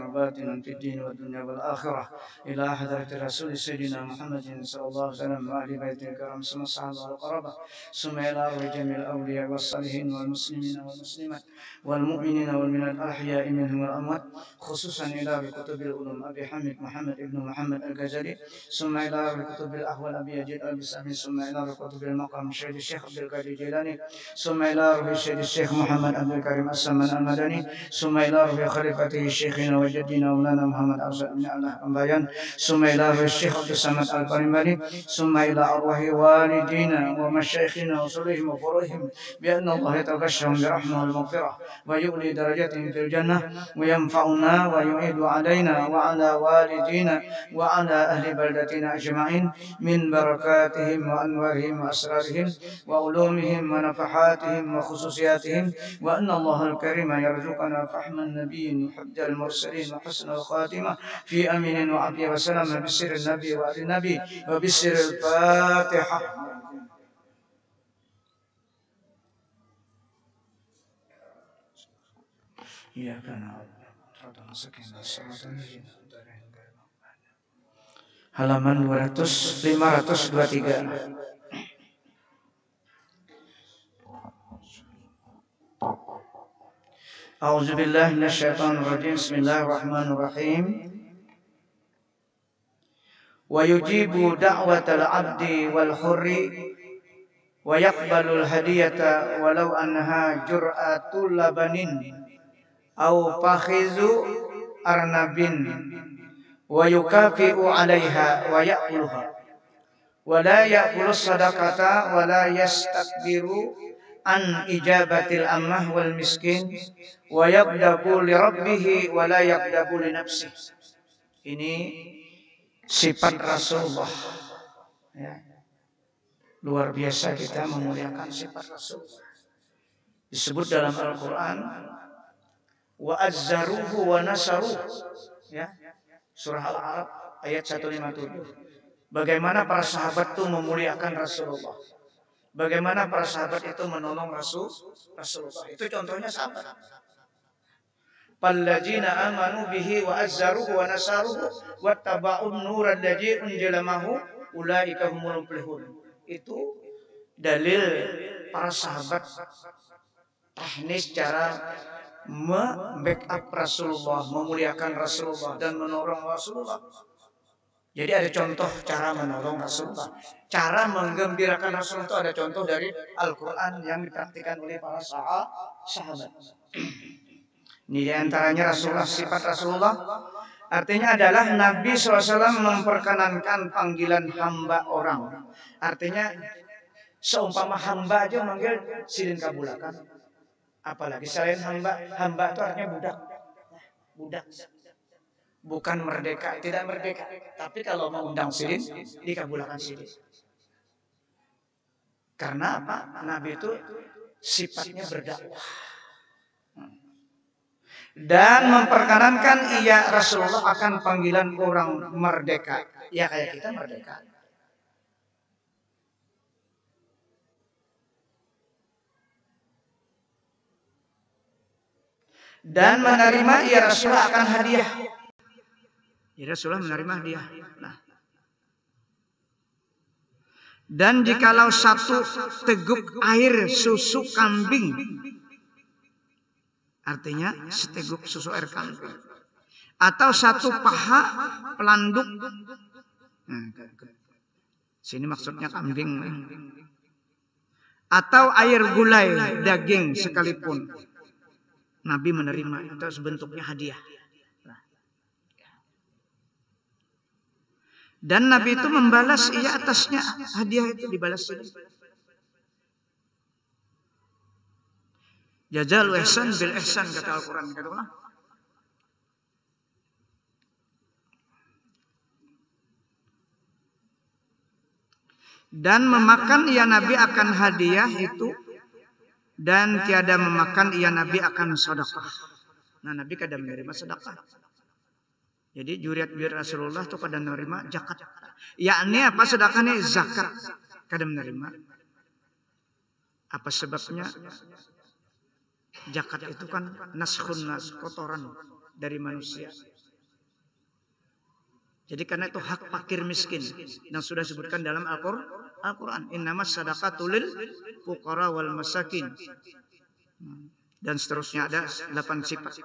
وباطنا في الدين والدنيا والآخرة إلى حضرة رسول سيدنا محمد صلى الله عليه وسلم وآل بيته الكرام ثم الصحابة والقرابة ثم إلى أرواح جميع الأولياء والصالحين والمسلمين والمسلمات والمؤمنين والمؤمنات الأحياء منهم والأموات خصوصا إلى كتب العلوم أبي حميد محمد ابن محمد الغزالي ثم إلى كتب الأحوال أبي يزيد البستامي ثم إلى كتب المقام الشهيد الشيخ عبد القادر الجيلاني ثم إلى روح الشهيد الشيخ محمد عبد الكريم السمان المدني ثم إلى روح خليفته شيخنا وجدنا مولانا محمد أرشد بن الله أمبيان ثم إلى روح الشيخ عبد الصمد البرملي ثم إلى أرواح والدينا ومشايخنا وصلهم وفروعهم بأن الله يتغشهم برحمة والمغفرة ويؤلي درجتهم في الجنة وينفعنا ويعيد علينا وعلى والدينا وعلى أهل بلدتنا أجمعين من بركاتهم وأنوارهم وأسرارهم وعلومهم ونفحاتهم وخصوصياتهم وأن الله الكريم يرزقنا فهم النبيين وحب المرسلين وحسن الخاتمة في أمين وعافية وسلام بسر النبي وآل النبي وبسر الفاتحة. إياك نعبد halaman 523. A'udzu billahi minasyaitonir rajim. Bismillahirrahmanirrahim. Wa yujibu da'watal 'abdi wal hurri wa yaqbalul hadiyata walau anha jur'atul labanin aw fakhizu arnabin wa yukafi'u 'alaiha wa ya'kuluha wa la ya'kulu sadaqata wa la yastakbiru an ijabatil ammah wal miskin wa yaqdabu li rabbih wa la yaqdabu li nafsihi. Ini sifat Rasulullah ya. Luar biasa kita memuliakan sifat Rasulullah. Disebut dalam Al-Qur'an wa azzaruhu wa nasaruhu ya. Surah Al-A'raf ayat 157. Bagaimana para sahabat itu memuliakan Rasulullah. Bagaimana para sahabat itu menolong Rasulullah. Itu contohnya sahabat. Falladzina amanu bihi wa azzaruhu wa nasaruhu wattaba'un nural ladzi unzila ma'ahu ulaika humul muflihun. Itu dalil para sahabat teknis cara membackup Rasulullah, memuliakan Rasulullah dan menolong Rasulullah. Jadi ada contoh cara menolong Rasulullah. Cara menggembirakan Rasulullah itu ada contoh dari Al-Quran yang dipraktikkan oleh para sahabat. Ini diantaranya Rasulullah, sifat Rasulullah. Artinya adalah Nabi SAW memperkenankan panggilan hamba orang. Artinya seumpama hamba aja manggil silin kabulakan. Apalagi selain hamba, hamba itu artinya budak. Budak. Bukan merdeka, tidak merdeka. Tapi kalau mengundang silin, dikabulkan silin. Karena apa? Nabi itu sifatnya berdakwah. Dan memperkenankan ia Rasulullah akan panggilan orang merdeka. Ya kayak kita merdeka. Dan menerima ia Rasulullah akan hadiah. Ya Rasulullah menerima hadiah. Nah. Dan jikalau satu teguk air susu kambing, artinya seteguk susu air kambing, atau satu paha pelanduk. Nah, sini maksudnya kambing. Atau air gulai daging sekalipun, Nabi menerima itu sebentuknya hadiah. Dan Nabi itu membalas ia atasnya hadiah itu dibalas. Jazal ihsan bil ihsan kata Al-Quran. Dan memakan ia Nabi akan hadiah itu, dan tiada memakan ia Nabi akan sedekah. Nah Nabi kadang menerima sedekah. Jadi juriat bir Rasulullah itu kadang menerima zakat. Yakni apa sedekahnya? Zakat. Kadang menerima. Apa sebabnya? Zakat itu kan naskhun nas, kotoran dari manusia. Jadi karena itu hak fakir miskin yang sudah disebutkan dalam Al-Quran. Innamas sadaqatu lil fuqara wal masakin. Dan seterusnya ada 8 sifat.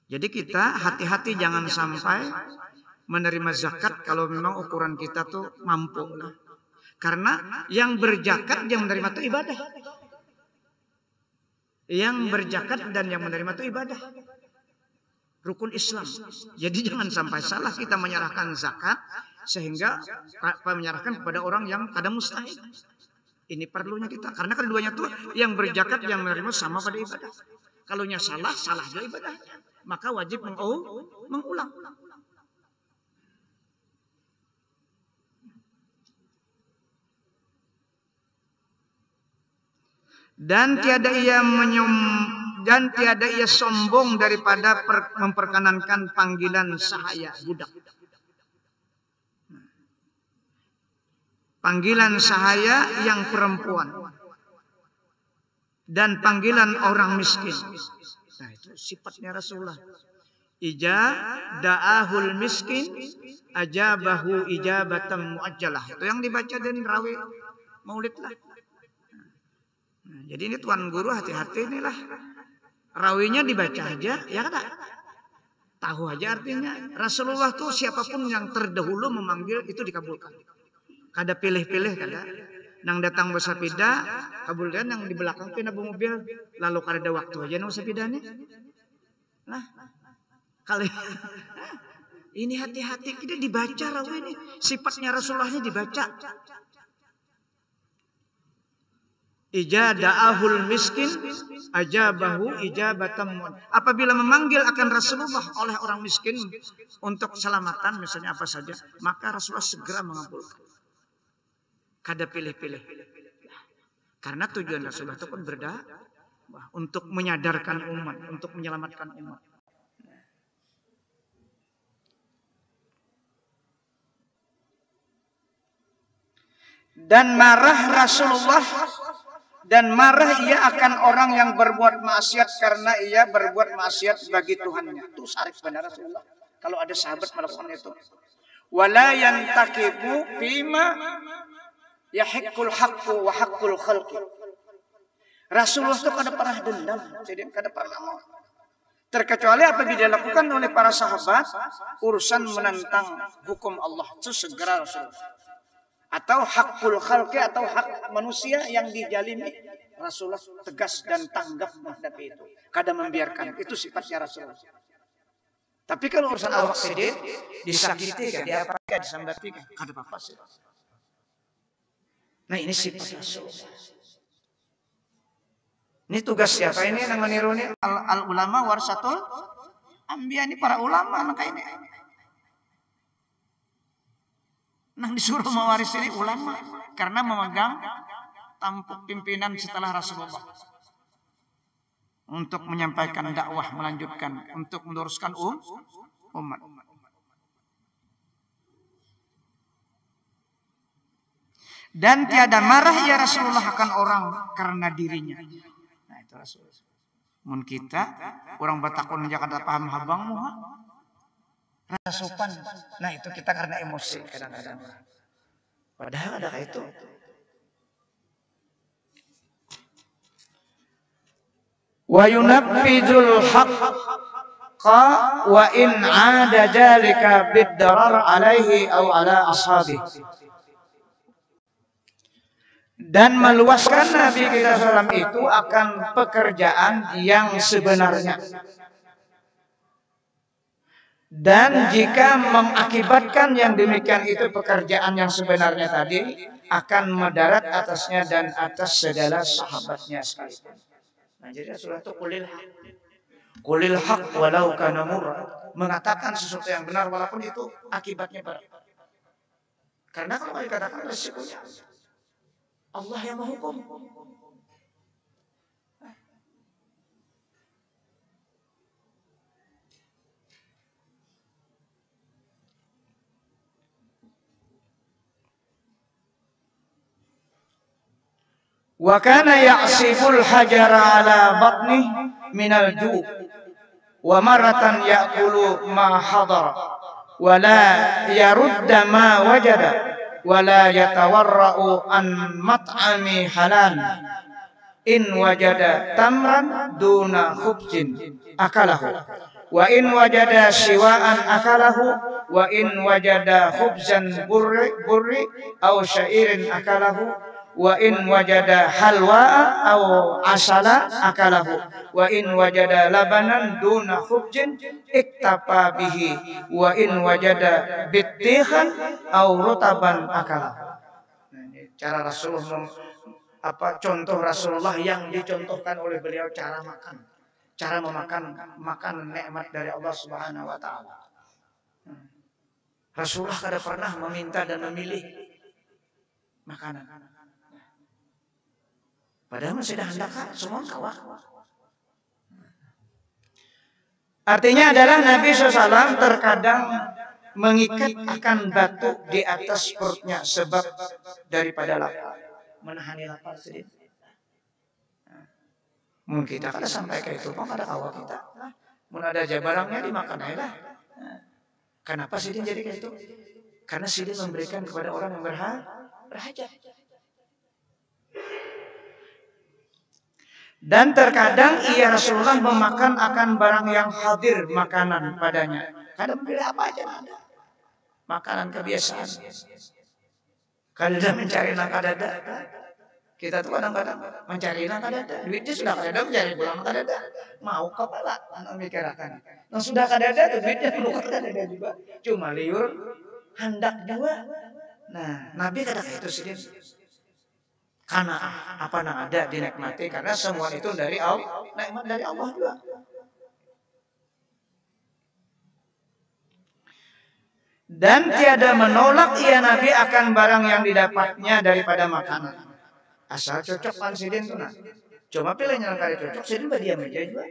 Jadi kita hati-hati jangan sampai menerima zakat kalau memang ukuran kita tuh mampu. Karena yang berzakat yang menerima itu ibadah. Yang berzakat dan yang menerima itu ibadah. Rukun Islam. Jadi jangan sampai salah kita menyerahkan zakat sehingga menyerahkan kepada orang yang kadang mustahil. Ini perlunya kita. Karena keduanya tuh yang berzakat yang menerima sama pada ibadah. Kalau salah, salah juga ibadahnya. Maka wajib mengulang. Dan tiada ia sombong daripada memperkenankan panggilan sahaya budak. Panggilan sahaya yang perempuan dan panggilan orang miskin. Nah, itu sifatnya Rasulullah. Da'ahul miskin ajabahu ijabatan muajjalah. Itu yang dibaca dan rawi maulid lah. Nah, jadi ini tuan guru hati-hati inilah. Rawinya dibaca aja, ya kan? Tahu aja artinya. Rasulullah tuh siapapun yang terdahulu memanggil itu dikabulkan. Kada pilih-pilih kada. Nang datang bersapida, kabulkan yang di belakang pina mobil, lalu kada ada waktu aja nang sapidane. Nah, kali ini hati-hati kita dibaca rawi ini. Sifatnya Rasulullahnya dibaca. Ijada'ahul miskin ajabahu ijabatan. Apabila memanggil akan Rasulullah oleh orang miskin untuk keselamatan misalnya apa saja, maka Rasulullah segera mengabulkan. Kada pilih-pilih. Karena tujuan Rasulullah itu kan berdakwah untuk menyadarkan umat, untuk menyelamatkan umat. Dan marah Rasulullah dan marah ia akan orang yang berbuat maksiat karena ia berbuat maksiat bagi Tuhannya. Itu syarif benar Rasulullah. Kalau ada sahabat melakukan itu. Wala yantaqibu bima yahiqqul haqqu wa haqqul khalqi. Rasulullah itu kada pernah dendam, jadi kada pernah mau. Terkecuali apabila dilakukan oleh para sahabat urusan menentang hukum Allah, itu segera Rasulullah. Atau hakul khalqi atau hak manusia yang dijalimi, Rasulullah tegas dan tanggap menghadapi itu. Kada membiarkan. Itu sifatnya Rasulullah. Tapi kalau urusan awak sedih, disakiti, diapa-apa, disambati, kada apa-apa sih. Nah ini sifat Rasulullah. Ini tugas siapa ini yang meniru ini? Al-ulama warasatul anbiya, ini para ulama maka ini. Nah disuruh mewaris ini ulama karena memegang tampuk pimpinan setelah Rasulullah untuk menyampaikan dakwah, melanjutkan, untuk meluruskan umat. Dan tiada marah ya Rasulullah akan orang karena dirinya. Nah itu Rasulullah. Mun kita orang Batakon aja kada paham habangmu ha. Rasupan. Nah itu kita karena emosi kadang-kadang. Padahal ada kayak itu. Wa yunaffizul haqqa wa in 'ada dzalika bid-darar 'alaihi aw 'ala ashabihi. Dan meluaskan Nabi kita SAW itu akan pekerjaan yang sebenarnya. Dan jika mengakibatkan yang demikian itu pekerjaan yang sebenarnya tadi akan mendarat atasnya dan atas segala sahabatnya sekalian. Nah, jadi Rasulullah itu kulil haq walau kana murra, mengatakan sesuatu yang benar walaupun itu akibatnya berat. Karena kalau dikatakan resikonya Allah yang menghukum. Wa kana ya'sibul hajara ala batnih minal ju'. wa maratan ya'kulu ma hadara wa la yarudda ma wajada wa la yatawarra'u an mat'ami halal in wajada tamran duna khubzin akalahu wa in wajada siwaan akalahu wa in wajada khubzan burri aw syairin akalahu wa in wajada halwa aw asala akalahu wa in wajada labanan duna khubzin iktafa bihi wa in wajada bittihan aw rutaban akalahu. Cara Rasulullah contoh Rasulullah yang dicontohkan oleh beliau cara makan, cara makan nikmat dari Allah Subhanahu wa taala. Rasulullah kada pernah meminta dan memilih makanan. Padahal masih dah hendak semua kawah. Artinya adalah Nabi SAW terkadang mengikat akan batu di atas perutnya sebab daripada lapar, menahani lapar sedikit. Mungkin kita kada sampai ke itu, kok ada awal kita. Mun ada aja barangnya dimakan aja lah. Kenapa sidin jadi kayak itu? Karena sidin memberikan kepada orang yang berhajat. Dan terkadang ia Rasulullah memakan akan barang yang hadir makanan padanya. Kadang pilih apa aja ada. Makanan kebiasaan. Kadang mencari nakadada. Kita tuh kadang-kadang mencari nakadada. Duitnya sudah kadada mencari pulang nakadada. Mau kepala memikirkan. Nah sudah kadada tuh duitnya perlu kadada juga. Cuma liur hendak juga. Nah Nabi kadang itu sih. Karena apa yang ada dinikmati karena semua itu dari Allah, nikmat dari Allah juga. Dan tiada menolak ia Nabi akan barang yang didapatnya daripada makanan. Asal cocok kan sidin tuh nah. Cuma pilihnya yang kali cocok sidin berdiam aja juga.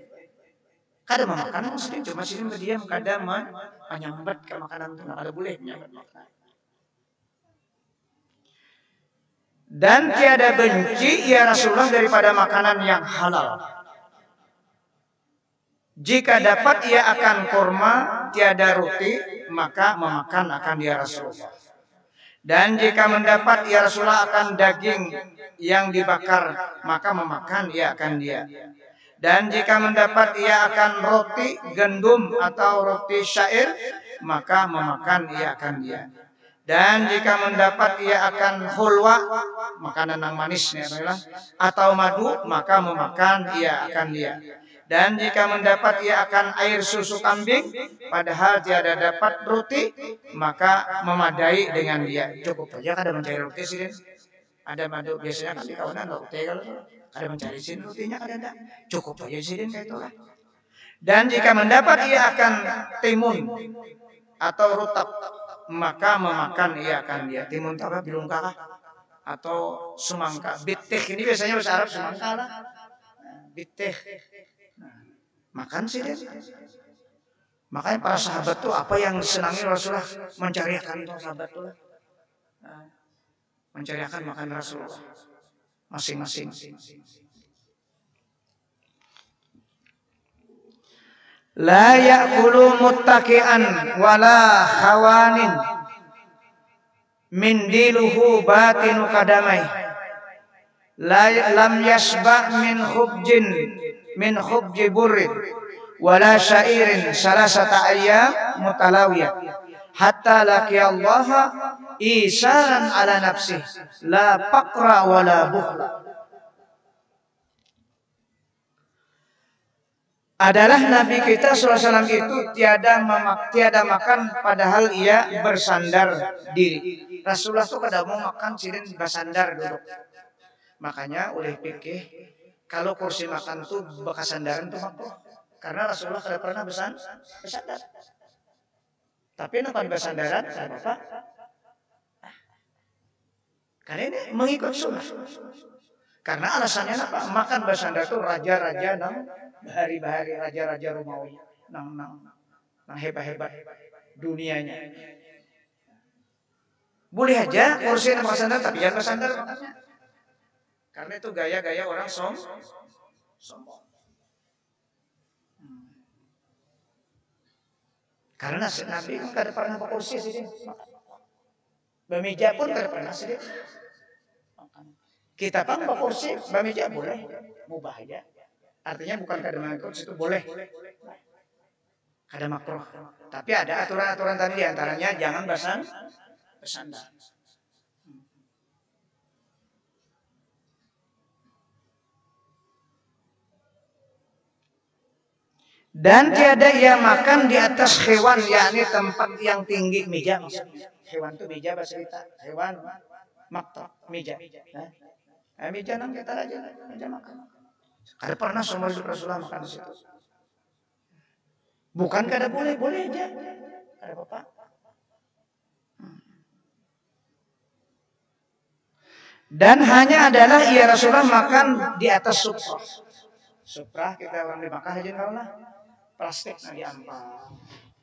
Kada memakan sidin cuma sidin berdiam kada menyambat ke makanan tuh ada boleh menyambat makanan. Dan tiada benci ya Rasulullah daripada makanan yang halal. Jika dapat ia akan kurma, tiada roti, maka memakan akan dia Rasulullah. Dan jika mendapat ia Rasulullah akan daging yang dibakar, maka memakan ia akan dia. Dan jika mendapat ia akan roti gandum atau roti syair, maka memakan ia akan dia. Dan jika mendapat ia akan hulwa, makanan yang manisnya adalah, atau madu, maka memakan ia akan dia. Dan jika mendapat ia akan air susu kambing, padahal tiada dapat roti, maka memadai dengan dia. Cukup aja kada mencari roti sih. Ada madu biasanya kan di kawanan roti kalau kada mencari sih rotinya kada ada. Cukup aja sih kayak itulah. Dan jika mendapat ia akan timun atau rutab, maka memakan ia akan dia. Timun apa bilung kakak atau semangka. Bitih ini biasanya bahasa Arab semangka lah. Bitih. Makan sih dia. Makanya para sahabat tuh apa yang disenangi Rasulullah mencari akan itu sahabat tuh. Mencari akan makan Rasulullah masing-masing. La ya'kulu muttaki'an wala khawanin min diluhu batinu kadamai lam yasba min khubji burrin wala syairin salasata ayyam mutalawiyah hatta laqiya Allah isaran ala nafsih la faqra wala bukhla. Adalah Nabi kita SAW itu tiada makan padahal ia bersandar diri. Rasulullah itu kada mau makan sidin bersandar dulu. Makanya oleh fikih kalau kursi makan tuh bekas sandaran tuh makruh. Karena Rasulullah kada pernah bersandar. Tapi nampak bersandaran tidak apa-apa. Karena ini mengikut sunnah. Karena alasannya apa? Makan bersandar itu raja-raja nang bahari-bahari raja-raja Romawi nang hebat-hebat dunianya. Boleh aja kursi yang bersandar tapi jangan bersandar makanya. Karena itu gaya-gaya orang sombong. Karena Nabi kan kada pernah berkursi sih. Bemeja pun kada pernah sih. Kita kan berkursi, bemeja boleh, mubah aja. Artinya bukan kada makruh itu boleh. Kada makruh. Tapi ada aturan-aturan tadi diantaranya jangan bersandar. Dan tiada ia makan di atas hewan, yakni tempat yang tinggi, meja maksudnya. Hewan itu meja bahasa kita. Hewan maktab, meja. Nah, meja nang kita aja, meja makan. Kada pernah semua hidup Rasulullah makan di situ. Bukan kada boleh, boleh aja. Kada apa-apa. Dan hanya adalah ia Rasulullah makan di atas suprah. Suprah kita orang di Makkah aja kalau lah. Plastik nah diampak.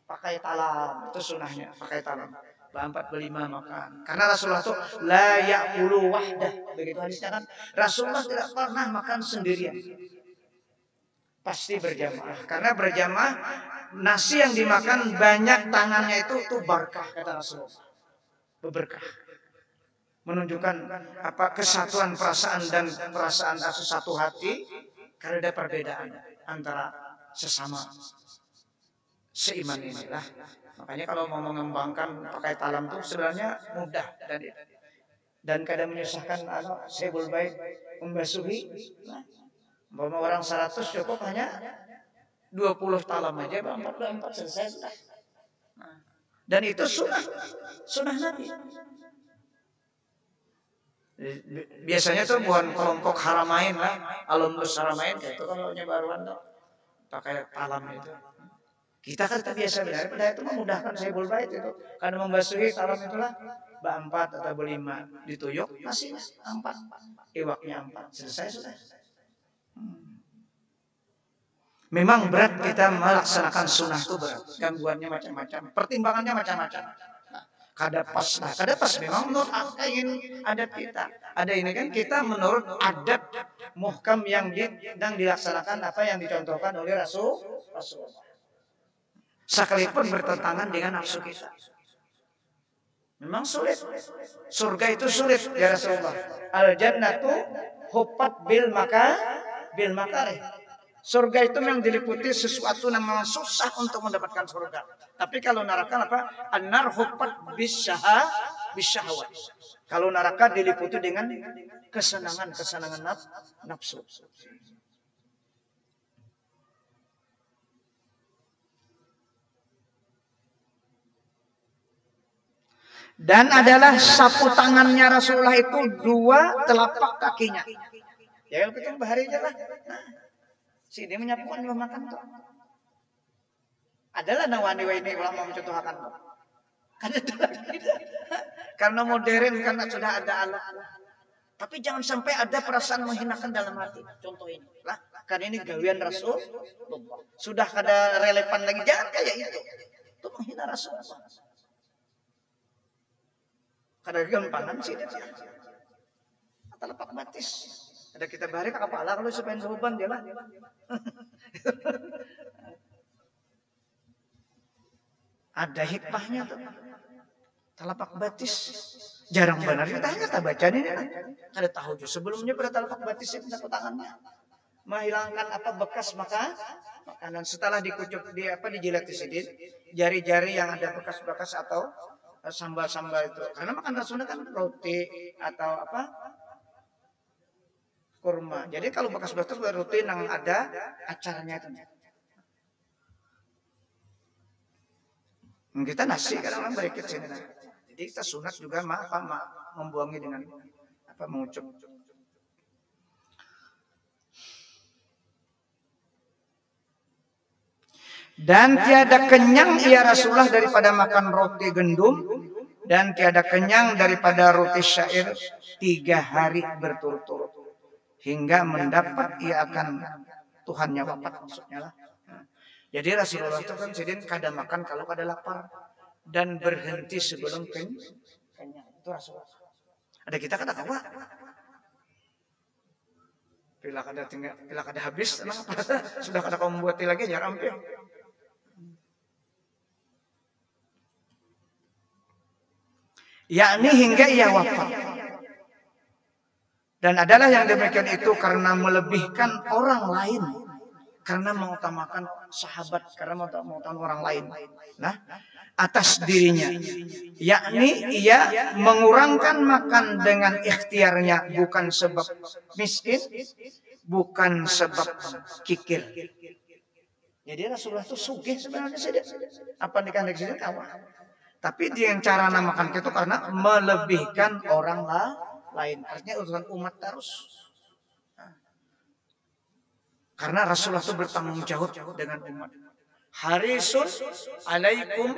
Pakai talam, itu sunahnya, pakai talam. Berempat berlima makan. Karena Rasulullah itu la ya'kulu wahdah. Begitu hadisnya kan. Rasulullah tidak pernah makan sendirian. Pasti berjamaah. Karena berjamaah nasi yang dimakan banyak tangannya itu berkah kata Rasulullah. Berberkah. Menunjukkan apa kesatuan perasaan dan perasaan satu hati karena ada perbedaan antara sesama seiman inilah. Makanya kalau mau mengembangkan pakai talam itu sebenarnya mudah dan kadang menyusahkan sebul baik membasuhi. Nah, orang 100 cukup hanya 20 talam aja, 44 selesai sudah. Nah, dan itu sunnah Nabi. Biasanya tuh buat kelompok haramain lah, alumnus haramain kayak itu kalau nyebaruan tuh pakai talam itu. Kita kan biasa benar, pada itu memudahkan sebul bait itu. Karena membasuhi talam itulah berempat atau berlima dituyuk masih 4, iwaknya 4 selesai sudah. Memang berat kita melaksanakan sunnah itu berat, gangguannya macam-macam, pertimbangannya macam-macam. Kada pas memang menurut ingin adat kita. Ada ini kan kita menurut adat muhkam yang sedang dilaksanakan apa yang dicontohkan oleh Rasulullah. Sekalipun bertentangan dengan nafsu kita. Memang sulit. Surga itu sulit ya Rasulullah. Al jannatu hufat bil makarih. Surga itu memang diliputi sesuatu yang memang susah untuk mendapatkan surga. Tapi kalau neraka apa? An-nar hufat bisyahwat. Kalau neraka diliputi dengan kesenangan nafsu. Dan adalah sapu tangannya Rasulullah itu 2 telapak kakinya. Ya kalau kita bahari aja lah. Si dia menyapukan belum makan tuh. Adalah nawani wa ini ulama mencontohkan tuh. Karena modern karena sudah ada alat. Tapi jangan sampai ada perasaan menghinakan dalam hati. Contoh ini lah. Karena ini gawian Rasul. Sudah kada relevan lagi. Jangan kayak itu. Itu menghina Rasul. Kada gampangan sih dia. Telapak batis. Ada kita bahari ke kepala kalau supaya beban dia lah. Ada hikmahnya tuh. Telapak batis. Jarang benar kita hanya baca ini. Kada tahu juga sebelumnya pada telapak batis itu satu tangannya. Menghilangkan apa bekas makanan setelah dikucuk dijilat sedikit jari-jari yang ada bekas-bekas atau sambal-sambal itu. Karena makan Rasulullah kan roti atau kurma. Jadi kalau bekas-bekas roti yang ada acaranya itu. Kita nasi kadang orang berikut sini. Jadi kita sunat juga membuangnya dengan mengucuk. Dan tiada kenyang ia Rasulullah daripada makan roti gandum dan tiada kenyang daripada roti syair 3 hari berturut-turut hingga mendapat ia akan Tuhannya wafat maksudnya lah. Jadi Rasulullah itu kan sedin kada makan kalau kada lapar dan berhenti sebelum kenyang. Itu Rasulullah. Ada kita kada apa? Bila kada habis, sudah kada kau membuat lagi ya ramping. yakni hingga ia wafat. Dan adalah yang demikian itu karena melebihkan orang lain, karena mengutamakan sahabat, karena mengutamakan orang lain. Nah, atas dirinya, yakni ia mengurangkan makan dengan ikhtiarnya, bukan sebab miskin, bukan sebab kikir. Jadi Rasulullah itu sugih sebenarnya sih. Apa dikandek sini kawan. Tapi dia yang cara namakan itu karena melebihkan orang lain. Artinya urusan umat terus. Karena Rasulullah itu bertanggung jawab dengan umat. Harisun alaikum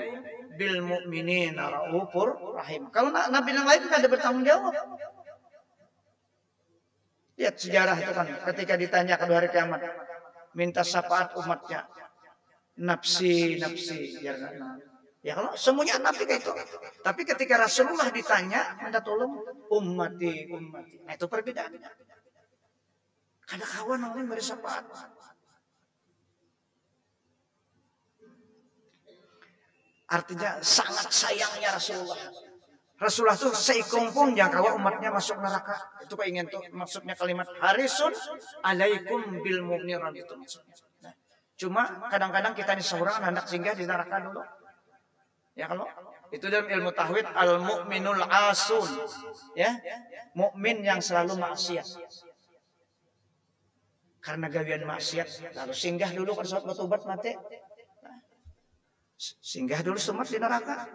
bil mu'minina raufur rahim. Kalau Nabi yang lain tidak ada bertanggung jawab. Lihat sejarah itu kan. Ketika ditanya pada hari kiamat. Minta syafaat umatnya. Nafsi. Ya kalau semuanya Nabi kayak itu. Tapi ketika Rasulullah ditanya. Minta tolong ummati. Nah itu perbedaan. Kada kawan orang beri syafaat. Artinya sangat sayangnya Rasulullah. Rasulullah itu seikumpung yang kawa umatnya masuk neraka. Itu ingin tuh maksudnya kalimat harisun alaikum bil mu'minan itu maksudnya. Nah, cuma kadang-kadang kita ini seorang hendak singgah di neraka dulu. Ya kalau itu dalam ilmu tauhid al mu'minul asun. Ya, mukmin yang selalu maksiat. Karena gawian maksiat lalu singgah dulu pada saat bertobat mati. Singgah dulu semat di neraka.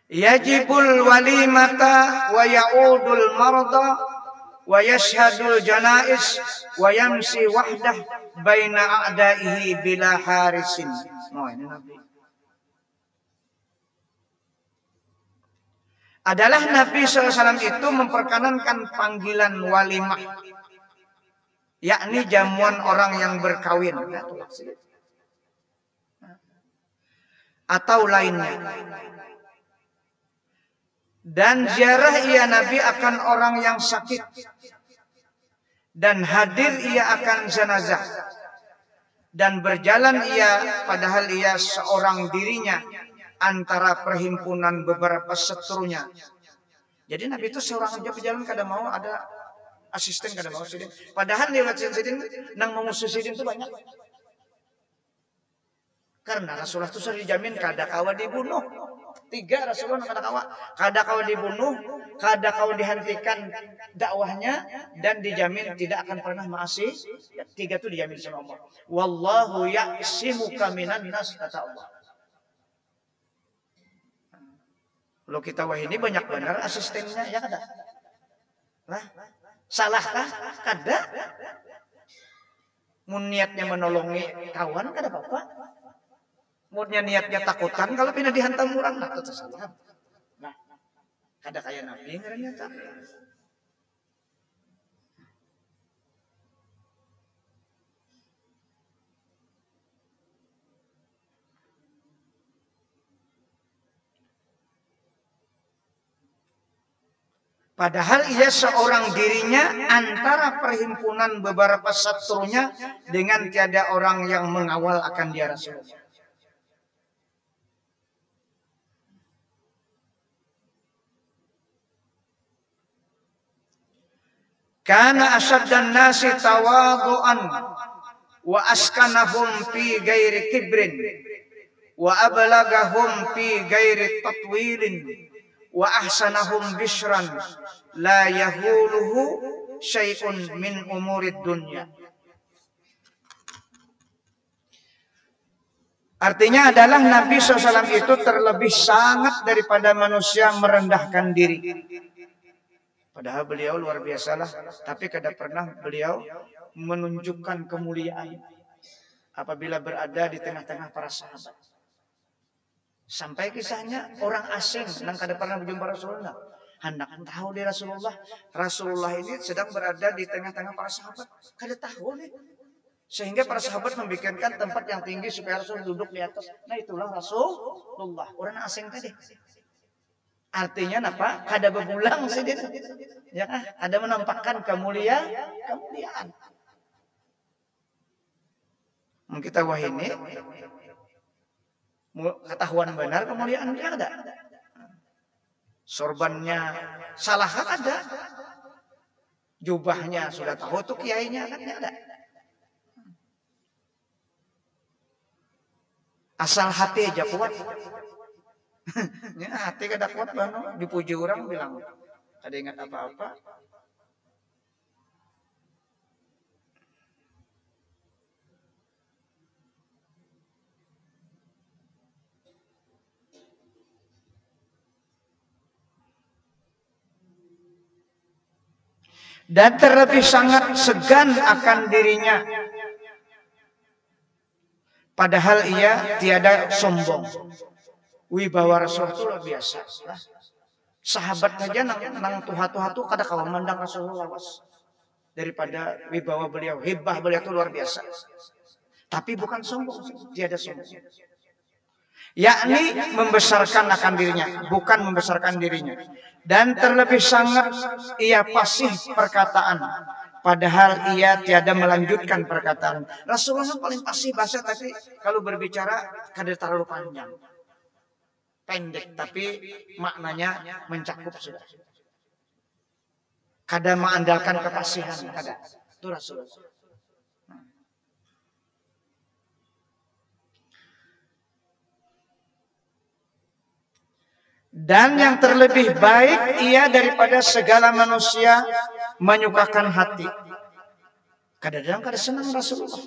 Yajibul walimata wa ya'udul marda wa yashhadul janais wa yamsi wahdah baina a'daihi bila harisin. Oh, ini Nabi. Adalah Nabi SAW itu memperkenankan panggilan walimah, yakni jamuan orang yang berkawin atau lainnya. Dan ziarah ia Nabi akan orang yang sakit, dan hadir ia akan jenazah, dan berjalan ia padahal ia seorang dirinya antara perhimpunan beberapa seterunya. Jadi Nabi itu seorang aja berjalan kada mau ada asisten kada mau sidin. Padahal lewat sidin nang memusuh sidin itu banyak. Karena Rasulullah itu sudah dijamin kada kawa dibunuh. 3 Rasulullah kada kawa dibunuh, kada kawa dihentikan dakwahnya, dan dijamin tidak akan pernah maasi. 3 itu dijamin sama Allah. Wallahu ya'simuka minan nas kata Allah. Kalau kita wah ini banyak benar asistennya, ya kada? Nah, salahkah? Kada. Mun niatnya menolongi kawan, kada apa-apa. Munnya niatnya takutan, kalau pindah dihantam orang, nah itu salah. Nah, kada kayak Nabi ngaranya tak. Padahal ia seorang dirinya antara perhimpunan beberapa seterunya dengan tiada orang yang mengawal akan dia Rasulullah. Kana asyaddan nasi tawadu'an wa askanahum fi ghairi kibrin wa ablagahum fi ghairi tatwilin wa ahsanahum bishran la yahuluhu syai'un min umurid dunya. Artinya adalah Nabi SAW itu terlebih sangat daripada manusia merendahkan diri. Padahal beliau luar biasalah, tapi kada pernah beliau menunjukkan kemuliaan apabila berada di tengah-tengah para sahabat. Sampai kisahnya orang asing yang kada pernah berjumpa Rasulullah hendak tahu di Rasulullah ini sedang berada di tengah-tengah para sahabat, kada tahu nih. Sehingga para sahabat membikinkan tempat yang tinggi supaya Rasul duduk di atas. Nah itulah Rasulullah, orang asing tadi. Artinya apa? Kada berulang sih dia. Ya, ada menampakkan kemuliaan. Kita wah ini ketahuan benar kemuliaan dia ada. Sorbannya salah kan ada. Jubahnya sudah tahu tuh kiainya kan ada. Asal hati aja kuat. Ya, hati kada kuat bano, dipuji orang bilang ada ingat apa-apa. Dan terlebih sangat segan akan dirinya. Padahal ia tiada sombong. Wibawa Rasulullah itu luar biasa. Sahabat saja nang tuha-tuha tuh kada kawan mandang Rasulullah daripada wibawa beliau, hibah beliau itu luar biasa. Tapi bukan sombong, tiada sombong. Yakni membesarkan akan dirinya, bukan membesarkan dirinya. Dan terlebih sangat ia fasih perkataan, padahal ia tiada melanjutkan perkataan. Rasulullah paling fasih bahasa, tapi kalau berbicara kada terlalu panjang. Pendek tapi maknanya mencakup sudah. Kada mengandalkan kefasihan, kada. Itu Rasulullah. Dan yang terlebih baik ia daripada segala manusia menyukakan hati. Kadang-kadang kada senang Rasulullah.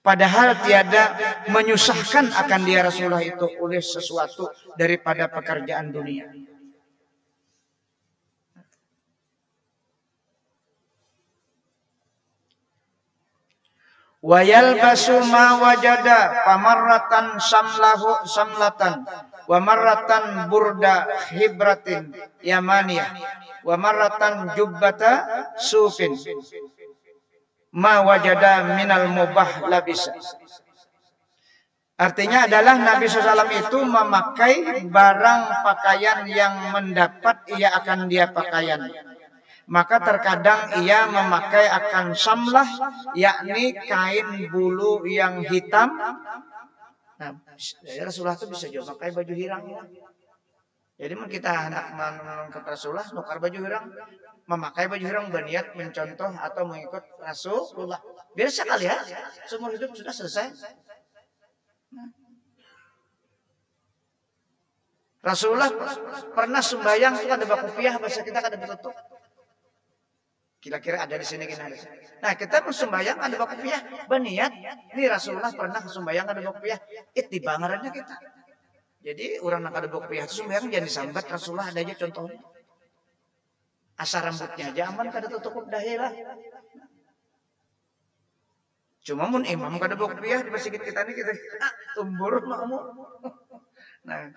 Padahal tiada menyusahkan akan dia Rasulullah itu oleh sesuatu daripada pekerjaan dunia. Wa yalbasu ma wajada pamarratan samlatan wa marratan burda hibratin yamaniyah wa marratan jubbata sufin ma wajada minal mubah labisa. Artinya adalah Nabi SAW itu memakai barang pakaian yang mendapat ia akan dia pakaian. Maka terkadang ia memakai akan samlah, yakni kain bulu yang hitam. Nah, Rasulullah itu bisa juga pakai baju hirang. Jadi kita hendak menangkap Rasulullah, nukar baju hirang, memakai baju hirang berniat mencontoh atau mengikut Rasulullah. Biasa kali ya, seumur hidup sudah selesai. Rasulullah pernah sembahyang itu ada bakupiah, bahasa kita ada betutup. Kira-kira ada di sini kita. Nah, kita sembahyang ada bakupiah, berniat. Ini Rasulullah pernah sembahyang ada bakupiah, itibangarannya kita. Jadi orang nak ada bakupiah itu sembahyang jangan disambat. Rasulullah ada aja contohnya. Asal rambutnya aja aman kada tutup dahilah. Cuma mun imam kada bakupiah di masjid kita ini kita tumbur makmur. Nah,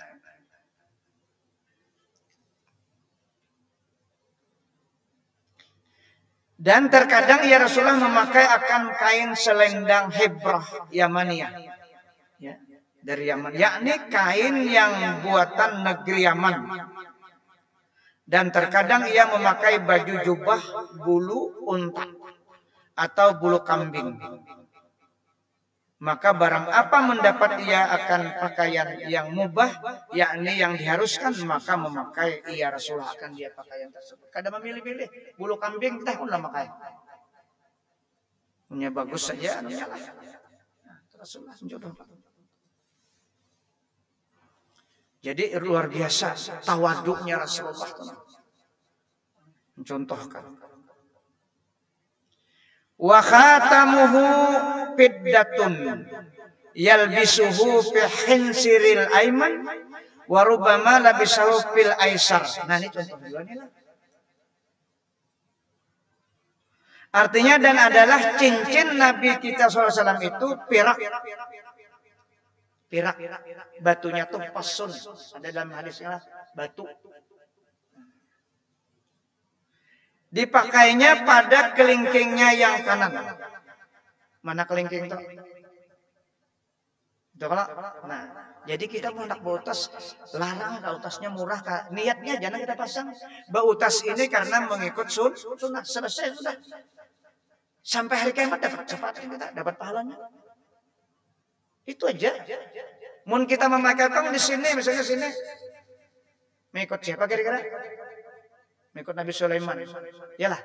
dan terkadang ya Rasulullah memakai akan kain selendang hebrah Yamaniyah, ya, dari Yaman, yakni kain yang buatan negeri Yaman. Dan terkadang ia memakai baju jubah bulu unta atau bulu kambing. Maka barang apa mendapat ia akan pakaian yang mubah, yakni yang diharuskan, maka memakai ia Rasulullah akan dia pakaian tersebut. Kada memilih-milih, bulu kambing kita pun memakai. Punya bagus saja, anunya lah. Rasulullah jodoh. Jadi luar biasa tawaduknya Rasulullah. Mencontohkan. Wa khatamuhu fiddatun yalbisuhu fi hinsiril aiman wa rubbama labisahu fil aisar. Nah, ini contoh dua nih lah. Artinya dan adalah cincin Nabi kita SAW itu perak. Perak. Batunya tuh pasun. Ada dalam hadisnya batu. Dipakainya pada kelingkingnya yang kanan. Mana kelingking itu? Nah, jadi kita mau nak bautas larang kalau tasnya murah, niatnya jangan kita pasang. Bautas ini karena mengikut sunnah, selesai sudah. Sampai hari kiamat dapat cepat kita dapat pahalanya. Itu aja. Mun kita memakai tong di sini, misalnya sini, mengikut siapa kira-kira? Mengikut Nabi Sulaiman. Yalah.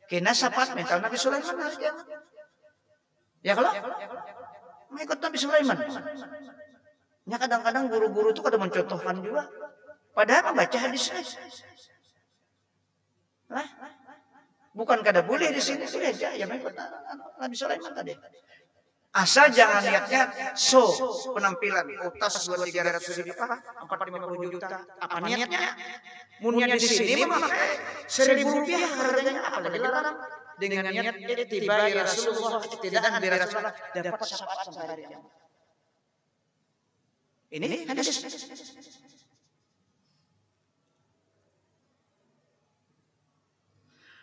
Kena sapat mental Nabi Sulaiman hari kiamat. Ya kalau mengikut Nabi Sulaiman. Ya kadang-kadang guru-guru itu kada mencontohkan juga. Padahal membaca hadisnya. Lah, bukan kada boleh di sini boleh aja ya mengikut Nabi Sulaiman tadi. Asal jangan lihatnya penampilan tas 200-300 ribu 450 juta. Apa niatnya? Niat di sini memakai 1.000 rupiah harganya apa lagi larang dengan niat tiba ya Rasulullah tidak di Rasulullah dapat syafaat sampai hari kiamat. Ini hadis.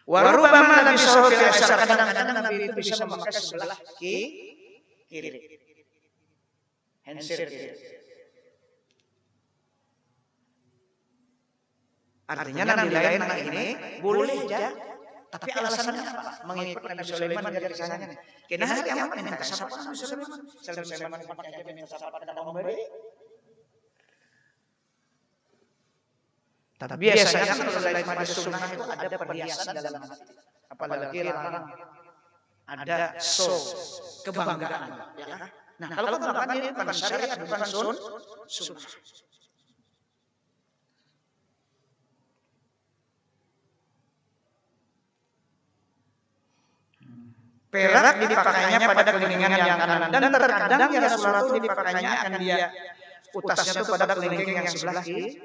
Warubama Nabi sallallahu alaihi wasallam kadang-kadang Nabi itu bisa memakai sebelah kiri. Handsir kiri. Artinya Nabi lain anak ini boleh aja, tapi alasannya apa? Mengikut Nabi Sulaiman dari sananya. Kena hari kiamat minta syafaat Nabi Sulaiman. Sulaiman pakai aja minta syafaat dan memberi. Tapi biasanya kalau lain pada sunnah itu ada perhiasan dalam hati. Apalagi larang ada kebanggaan. Ya. Nah kalau kebanggaan ini bukan syariat, bukan sunnah. Perak dipakainya pada kelingkingan yang kanan dan terkadang ya Rasulullah itu dipakainya akan dia utasnya itu pada kelingking yang sebelah kiri.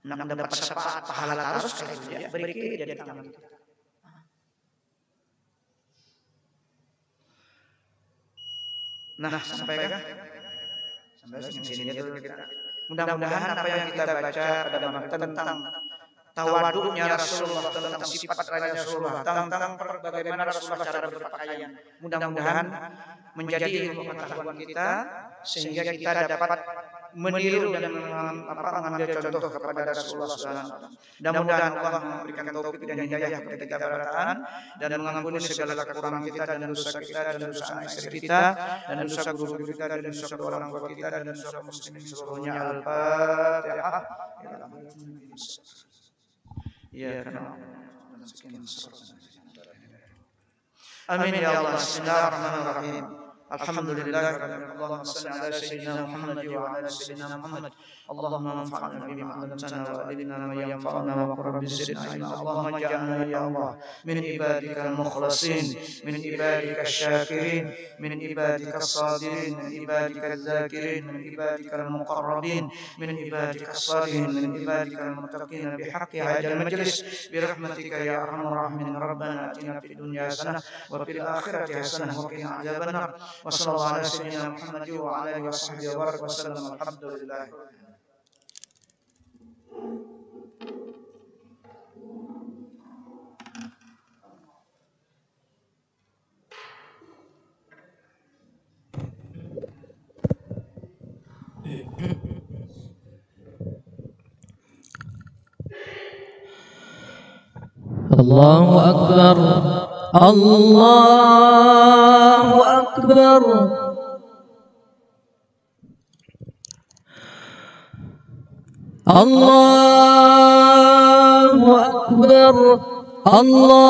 Nak mendapat syafaat pahala terus kalau dia beri kiri jadi tangan. Nah, sampai sini dulu kita. Mudah-mudahan apa yang kita baca pada malam tentang tawaduknya Rasulullah, tentang sifat Rasulullah, tentang bagaimana Rasulullah cara berpakaian. Mudah-mudahan menjadi ilmu pengetahuan kita sehingga kita dapat meniru dan mengambil contoh kepada Rasulullah SAW. Mudah-mudahan Allah memberikan taufik dan hidayah kepada kita berataan dan mengampuni segala kekurangan kita dan dosa kita dan dosa anak istri kita dan dosa guru kita dan dosa kedua orang tua kita dan dosa muslimin seluruhnya. Al-Fatihah. Ya karena amin ya Allah. Bismillahirrahmanirrahim. Alhamdulillah Allahumma salli ala sayyidina Muhammad wa ala sayyidina Muhammad. Allahumma anfa'na bima 'allamtana wa 'allimna ma yanfa'una wa qur rabbi zidna ilma. Allahumma ij'alna ya Allah min ibadikal mukhlasin, min ibadikal syakirin, min ibadikal sabirin, min ibadikal zakirin, min ibadikal muqarrabin, min ibadikal salihin, min ibadikal muttaqin bihaqqi hadzal majlis bi rahmatika ya arhamar rahimin. Rabbana atina fid dunya hasanah wa fil akhirati hasanah wa qina adzabannar. وصلى الله على سيدنا محمد وعلى اله وصحبه وبارك وسلم. الحمد لله. الله أكبر الله أكبر الله أكبر الله